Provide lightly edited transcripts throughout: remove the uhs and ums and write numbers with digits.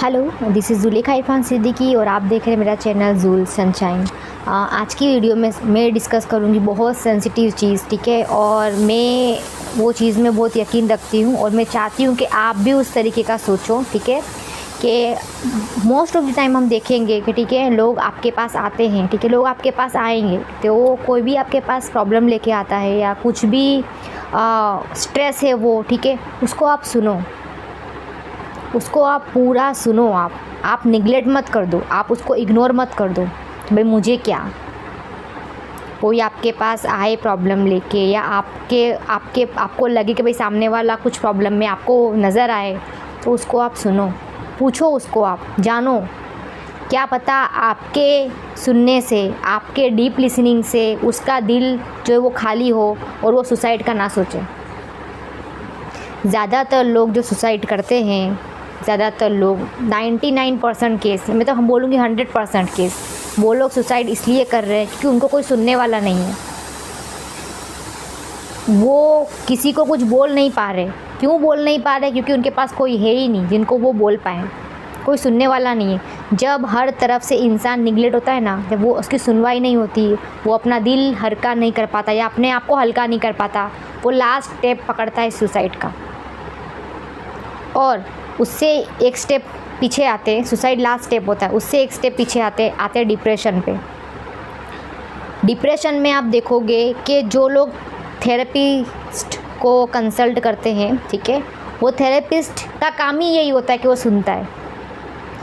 Hello, this is Zulekha Irfan Siddiqui और आप देख रहे हैं मेरा चैनल ज़ूल सनशाइन। आज की वीडियो में मैं डिस्कस करूँगी बहुत सेंसिटिव चीज़, ठीक है। और मैं वो चीज़ में बहुत यकीन रखती हूँ और मैं चाहती हूँ कि आप भी उस तरीके का सोचो, ठीक है। कि मोस्ट ऑफ द टाइम हम देखेंगे कि ठीक है, लोग आपके पास आते हैं, ठीक है, लोग आपके पास आएंगे तो कोई भी आपके पास प्रॉब्लम लेके आता है या कुछ भी स्ट्रेस है वो, ठीक है, उसको आप सुनो, उसको आप पूरा सुनो। आप निगलेक्ट मत कर दो, आप उसको इग्नोर मत कर दो कि भाई मुझे क्या। कोई आपके पास आए प्रॉब्लम लेके या आपको लगे कि भाई सामने वाला कुछ प्रॉब्लम में आपको नज़र आए, तो उसको आप सुनो, पूछो उसको, आप जानो। क्या पता आपके सुनने से, आपके डीप लिसनिंग से उसका दिल जो है वो खाली हो और वो सुसाइड का ना सोचे। ज़्यादातर लोग जो सुसाइड करते हैं, ज़्यादातर लोग 99% केस, मैं तो हम बोलूँगी 100% केस, वो लोग सुसाइड इसलिए कर रहे हैं क्योंकि उनको कोई सुनने वाला नहीं है। वो किसी को कुछ बोल नहीं पा रहे। क्यों बोल नहीं पा रहे? क्योंकि उनके पास कोई है ही नहीं जिनको वो बोल पाएँ, कोई सुनने वाला नहीं है। जब हर तरफ से इंसान निगलेक्ट होता है ना, जब वो उसकी सुनवाई नहीं होती, वो अपना दिल हल्का नहीं कर पाता या अपने आप को हल्का नहीं कर पाता, वो लास्ट स्टेप पकड़ता है सुसाइड का। और उससे एक स्टेप पीछे आते, सुसाइड लास्ट स्टेप होता है, उससे एक स्टेप पीछे आते डिप्रेशन पे। डिप्रेशन में आप देखोगे कि जो लोग थेरेपिस्ट को कंसल्ट करते हैं, ठीक है, वो थेरेपिस्ट का काम ही यही होता है कि वो सुनता है,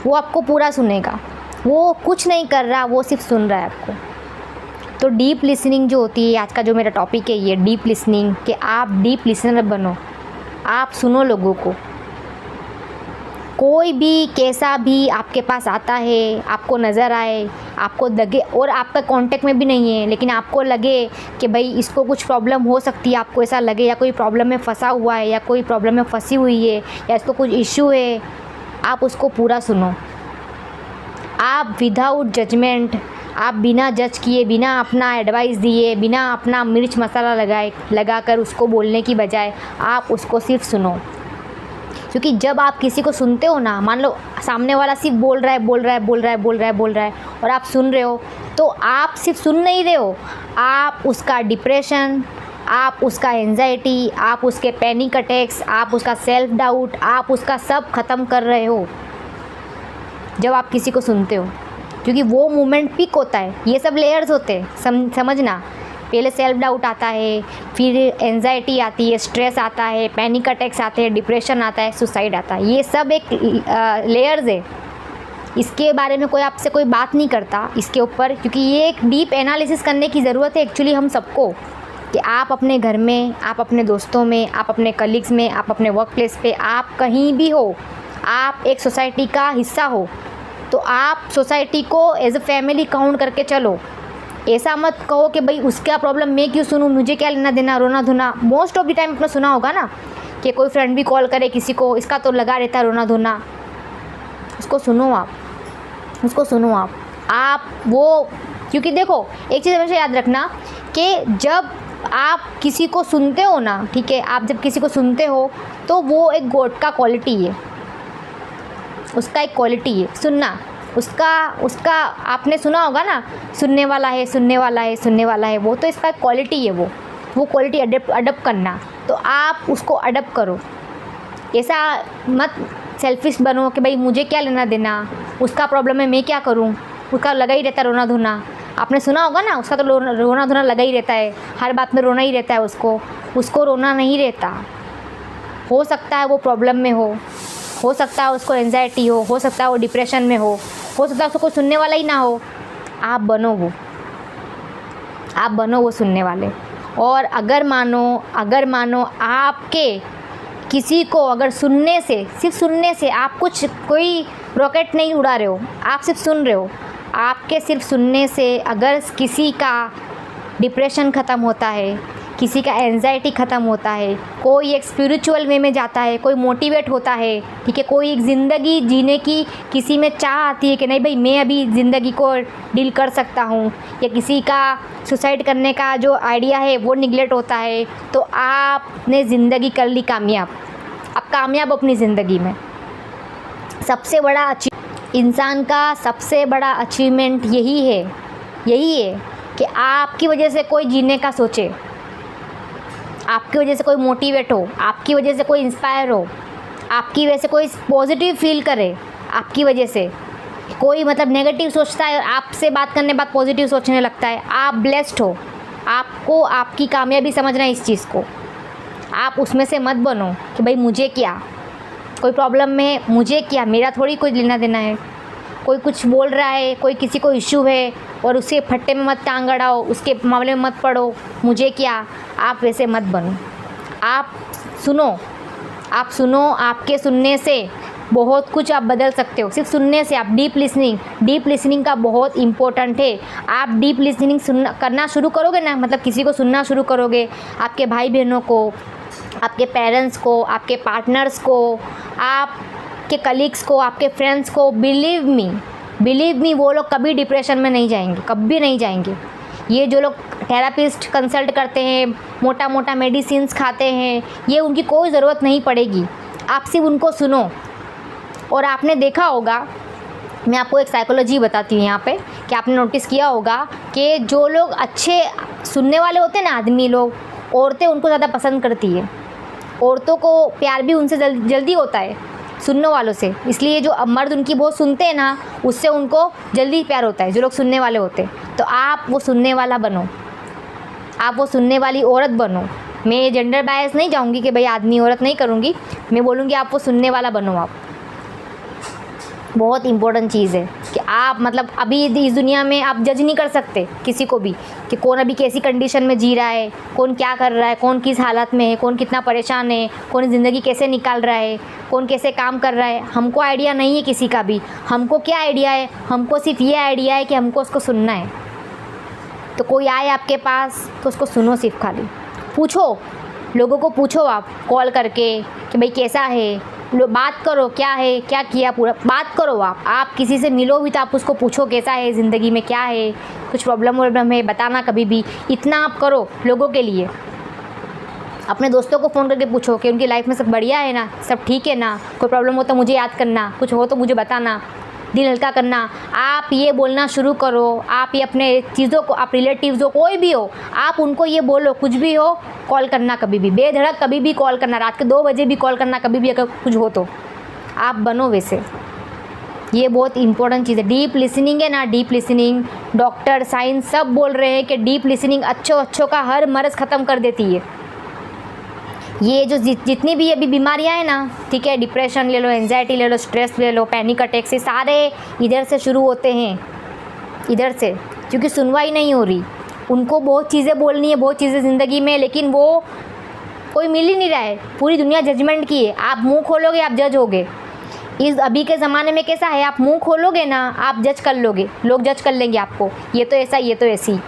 वो आपको पूरा सुनेगा, वो कुछ नहीं कर रहा, वो सिर्फ सुन रहा है आपको। तो डीप लिसनिंग जो होती है, आज का जो मेरा टॉपिक है ये डीप लिसनिंग, कि आप डीप लिसनर बनो, आप सुनो लोगों को। कोई भी कैसा भी आपके पास आता है, आपको नज़र आए, आपको लगे और आपका कांटेक्ट में भी नहीं है, लेकिन आपको लगे कि भाई इसको कुछ प्रॉब्लम हो सकती है, आपको ऐसा लगे, या कोई प्रॉब्लम में फंसा हुआ है या कोई प्रॉब्लम में फंसी हुई है या इसको कुछ इश्यू है, आप उसको पूरा सुनो। आप विदाउट जजमेंट, आप बिना जज किए, बिना अपना एडवाइस दिए, बिना अपना मिर्च मसाला लगाकर उसको बोलने की बजाय आप उसको सिर्फ सुनो। क्योंकि जब आप किसी को सुनते हो ना, मान लो सामने वाला सिर्फ बोल रहा है और आप सुन रहे हो, तो आप सिर्फ सुन नहीं रहे हो, आप उसका डिप्रेशन, आप उसका एंजाइटी, आप उसके पैनिक अटैक्स, आप उसका सेल्फ डाउट, आप उसका सब ख़त्म कर रहे हो जब आप किसी को सुनते हो। क्योंकि वो मोमेंट पिक होता है, ये सब लेयर्स होते हैं, समझना। पहले सेल्फ डाउट आता है, फिर एंजाइटी आती है, स्ट्रेस आता है, पैनिक अटैक्स आते हैं, डिप्रेशन आता है, सुसाइड आता है। ये सब एक लेयर्स है। इसके बारे में कोई आपसे कोई बात नहीं करता इसके ऊपर, क्योंकि ये एक डीप एनालिसिस करने की ज़रूरत है एक्चुअली हम सबको। कि आप अपने घर में, आप अपने दोस्तों में, आप अपने कलीग्स में, आप अपने वर्क प्लेस पे, आप कहीं भी हो, आप एक सोसाइटी का हिस्सा हो, तो आप सोसाइटी को एज अ फैमिली काउंट करके चलो। ऐसा मत कहो कि भाई उसका प्रॉब्लम मैं क्यों सुनूं, मुझे क्या लेना देना, रोना धोना। मोस्ट ऑफ द टाइम आपने सुना होगा ना कि कोई फ्रेंड भी कॉल करे किसी को, इसका तो लगा रहता है रोना धोना। उसको सुनो आप वो, क्योंकि देखो एक चीज़ हमेशा याद रखना कि जब आप किसी को सुनते हो ना, ठीक है, आप जब किसी को सुनते हो तो वो एक गॉड का क्वालिटी है, उसका एक क्वालिटी है सुनना। उसका आपने सुना होगा ना, सुनने वाला है, वो तो इसका क्वालिटी है, वो क्वालिटी अडप्ट करना। तो आप उसको अडप्ट करो। ऐसा मत सेल्फिश बनो कि भाई मुझे क्या लेना देना, उसका प्रॉब्लम है मैं क्या करूं, उसका लगा ही रहता है रोना धोना। आपने सुना होगा ना, उसका तो रोना धोना लगा ही रहता है, हर बात में रोना ही रहता है, उसको रोना नहीं रहता। हो सकता है वो प्रॉब्लम में हो सकता है उसको एंजाइटी हो सकता है वो डिप्रेशन में हो सकता है उसको कोई सुनने वाला ही ना हो। आप बनो वो सुनने वाले। और अगर मानो आपके किसी को अगर सिर्फ सुनने से आप कोई रॉकेट नहीं उड़ा रहे हो, आप सिर्फ सुन रहे हो, आपके सिर्फ सुनने से अगर किसी का डिप्रेशन ख़त्म होता है, किसी का एंजाइटी ख़त्म होता है, कोई एक स्पिरिचुअल वे में जाता है, कोई मोटिवेट होता है, ठीक है, कोई एक ज़िंदगी जीने की किसी में चाह आती है कि नहीं भाई मैं अभी ज़िंदगी को डील कर सकता हूँ, या किसी का सुसाइड करने का जो आइडिया है वो निगलेक्ट होता है, तो आपने ज़िंदगी कर ली कामयाब। आप कामयाब अपनी ज़िंदगी में। सबसे बड़ा इंसान का सबसे बड़ा अचीवमेंट यही है कि आपकी वजह से कोई जीने का सोचे, आपकी वजह से कोई मोटिवेट हो, आपकी वजह से कोई इंस्पायर हो, आपकी वजह से कोई पॉजिटिव फील करे, आपकी वजह से कोई मतलब नेगेटिव सोचता है और आपसे बात करने के बाद पॉजिटिव सोचने लगता है। आप ब्लेस्ड हो, आपको आपकी कामयाबी समझना है इस चीज़ को। आप उसमें से मत बनो कि भाई मुझे क्या, कोई प्रॉब्लम में है मुझे क्या, मेरा थोड़ी कोई लेना देना है। कोई कुछ बोल रहा है, कोई किसी को इश्यू है और उसके फट्टे में मत टांग अड़ाओ, उसके मामले में मत पड़ो, मुझे क्या। आप वैसे मत बनो। आप सुनो, आपके सुनने से बहुत कुछ आप बदल सकते हो। सिर्फ सुनने से आप डीप लिसनिंग का बहुत इम्पोर्टेंट है। आप डीप लिसनिंग करना शुरू करोगे ना, मतलब किसी को सुनना शुरू करोगे, आपके भाई बहनों को, आपके पेरेंट्स को, आपके पार्टनर्स को, आपके कलीग्स को, आपके फ्रेंड्स को, बिलीव मी वो लोग कभी डिप्रेशन में नहीं जाएंगे, कभी नहीं जाएंगे। ये जो लोग थेरापिस्ट कंसल्ट करते हैं, मोटा मोटा मेडिसिन्स खाते हैं, ये उनकी कोई ज़रूरत नहीं पड़ेगी। आप सिर्फ उनको सुनो। और आपने देखा होगा, मैं आपको एक साइकोलॉजी बताती हूँ यहाँ पे, कि आपने नोटिस किया होगा कि जो लोग अच्छे सुनने वाले होते हैं ना आदमी लोग, औरतें उनको ज़्यादा पसंद करती है। औरतों को प्यार भी उनसे जल्दी होता है सुनने वालों से, इसलिए जो मर्द उनकी बहुत सुनते हैं ना, उससे उनको जल्दी प्यार होता है, जो लोग सुनने वाले होते हैं। तो आप वो सुनने वाला बनो, आप वो सुनने वाली औरत बनो। मैं जेंडर बायस नहीं जाऊँगी कि भाई आदमी औरत नहीं करूँगी, मैं बोलूँगी आप वो सुनने वाला बनो। आप बहुत इम्पोर्टेंट चीज़ है कि आप मतलब अभी इस दुनिया में आप जज नहीं कर सकते किसी को भी कि कौन अभी कैसी कंडीशन में जी रहा है, कौन क्या कर रहा है, कौन किस हालत में है, कौन कितना परेशान है, कौन ज़िंदगी कैसे निकाल रहा है, कौन कैसे काम कर रहा है। हमको आइडिया नहीं है किसी का भी। हमको क्या आइडिया है, हमको सिर्फ ये आइडिया है कि हमको उसको सुनना है। तो कोई आए आपके पास तो उसको सुनो, सिर्फ खाली पूछो, लोगों को पूछो आप कॉल करके कि भाई कैसा है, बात करो, क्या है, क्या किया, पूरा बात करो। आप किसी से मिलो भी तो आप उसको पूछो कैसा है, ज़िंदगी में क्या है, कुछ प्रॉब्लम है, बताना कभी भी। इतना आप करो लोगों के लिए। अपने दोस्तों को फ़ोन करके पूछो कि उनकी लाइफ में सब बढ़िया है ना, सब ठीक है ना, कोई प्रॉब्लम हो तो मुझे याद करना, कुछ हो तो मुझे बताना, दिल हल्का करना। आप ये बोलना शुरू करो। आप ये अपने चीज़ों को, आप रिलेटिव्स हो, कोई भी हो, आप उनको ये बोलो, कुछ भी हो कॉल करना, कभी भी बेधड़क कभी भी कॉल करना, रात के 2 बजे भी कॉल करना, कभी भी अगर कुछ हो तो। आप बनो वैसे। ये बहुत इंपॉर्टेंट चीज़ है। डीप लिसनिंग है ना, डीप लिसनिंग, डॉक्टर साइंस सब बोल रहे हैं कि डीप लिसनिंग अच्छों का हर मर्ज़ ख़त्म कर देती है। ये जो जितनी भी अभी बीमारियां हैं ना, ठीक है, डिप्रेशन ले लो, एंजाइटी ले लो, स्ट्रेस ले लो, पैनिक अटैक, से सारे इधर से शुरू होते हैं, इधर से, क्योंकि सुनवाई नहीं हो रही। उनको बहुत चीज़ें बोलनी है, बहुत चीज़ें ज़िंदगी में, लेकिन वो कोई मिल ही नहीं रहा है। पूरी दुनिया जजमेंट की है। आप मुंह खोलोगे आप जज होगे। इस अभी के ज़माने में कैसा है, आप मुंह खोलोगे ना आप जज कर लोगे, लोग जज कर लेंगे आपको, ये तो ऐसा, ये तो ऐसी,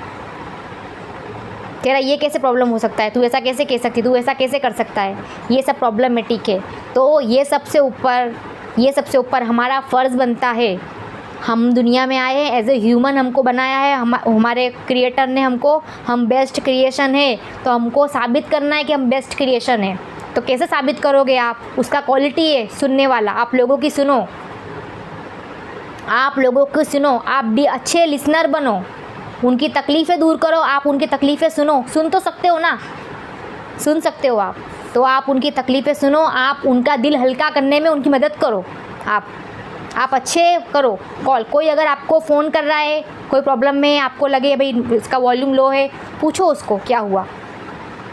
तेरा ये कैसे प्रॉब्लम हो सकता है, तू ऐसा कैसे कह सकती, तू ऐसा कैसे कर सकता है, ये सब प्रॉब्लमेटिक है। तो ये सबसे ऊपर हमारा फ़र्ज़ बनता है। हम दुनिया में आए हैं एज ए ह्यूमन, हमको बनाया है हमारे क्रिएटर ने हमको, हम बेस्ट क्रिएशन है, तो हमको साबित करना है कि हम बेस्ट क्रिएशन है। तो कैसे साबित करोगे आप? उसका क्वालिटी है सुनने वाला। आप लोगों की सुनो, आप भी अच्छे लिसनर बनो, उनकी तकलीफ़ें दूर करो, आप उनकी तकलीफ़ें सुनो। सुन तो सकते हो ना, सुन सकते हो आप, तो आप उनकी तकलीफ़ें सुनो, आप उनका दिल हल्का करने में उनकी मदद करो। आप अच्छे करो कॉल। कोई अगर आपको फ़ोन कर रहा है कोई प्रॉब्लम में, आपको लगे भाई इसका वॉल्यूम लो है, पूछो उसको क्या हुआ,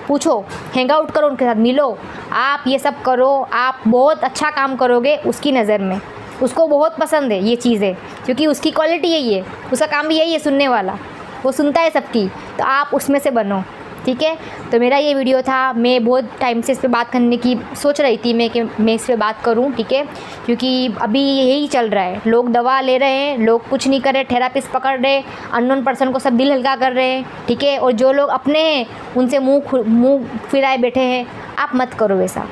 पूछो, हैंग आउट करो, उनके साथ मिलो। आप ये सब करो, आप बहुत अच्छा काम करोगे उसकी नज़र में। उसको बहुत पसंद है ये चीज़ें, क्योंकि उसकी क्वालिटी यही है, उसका काम भी यही है, सुनने वाला, वो सुनता है सबकी। तो आप उसमें से बनो, ठीक है। तो मेरा ये वीडियो था, मैं बहुत टाइम से इस पे बात करने की सोच रही थी मैं कि मैं इस पे बात करूं, ठीक है, क्योंकि अभी यही चल रहा है। लोग दवा ले रहे हैं, लोग कुछ नहीं कर रहे, थेरापिस्ट पकड़ रहे, अननोन पर्सन को सब दिल हल्का कर रहे हैं, ठीक है। और जो लोग अपने हैं उनसे मुँह फिराए बैठे हैं। आप मत करो वैसा।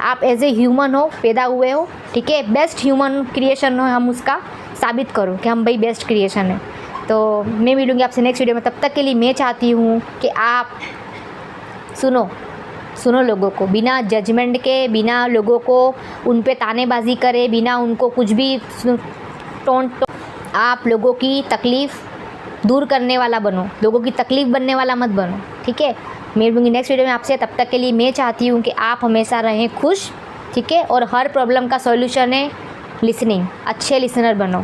आप एज ए ह्यूमन हो, पैदा हुए हो, ठीक है, बेस्ट ह्यूमन क्रिएशन हो, हम उसका साबित करो कि हम भाई बेस्ट क्रिएशन है। तो मैं मिलूँगी आपसे नेक्स्ट वीडियो में। तब तक के लिए मैं चाहती हूँ कि आप सुनो लोगों को, बिना जजमेंट के, बिना लोगों को उन पे तानेबाजी करे, बिना उनको कुछ भी टोंट। आप लोगों की तकलीफ़ दूर करने वाला बनो, लोगों की तकलीफ़ बनने वाला मत बनो, ठीक है। मैं मिलूँगी नेक्स्ट वीडियो में आपसे। तब तक के लिए मैं चाहती हूँ कि आप हमेशा रहें खुश, ठीक है। और हर प्रॉब्लम का सॉल्यूशन है लिसनिंग, अच्छे लिसनर बनो।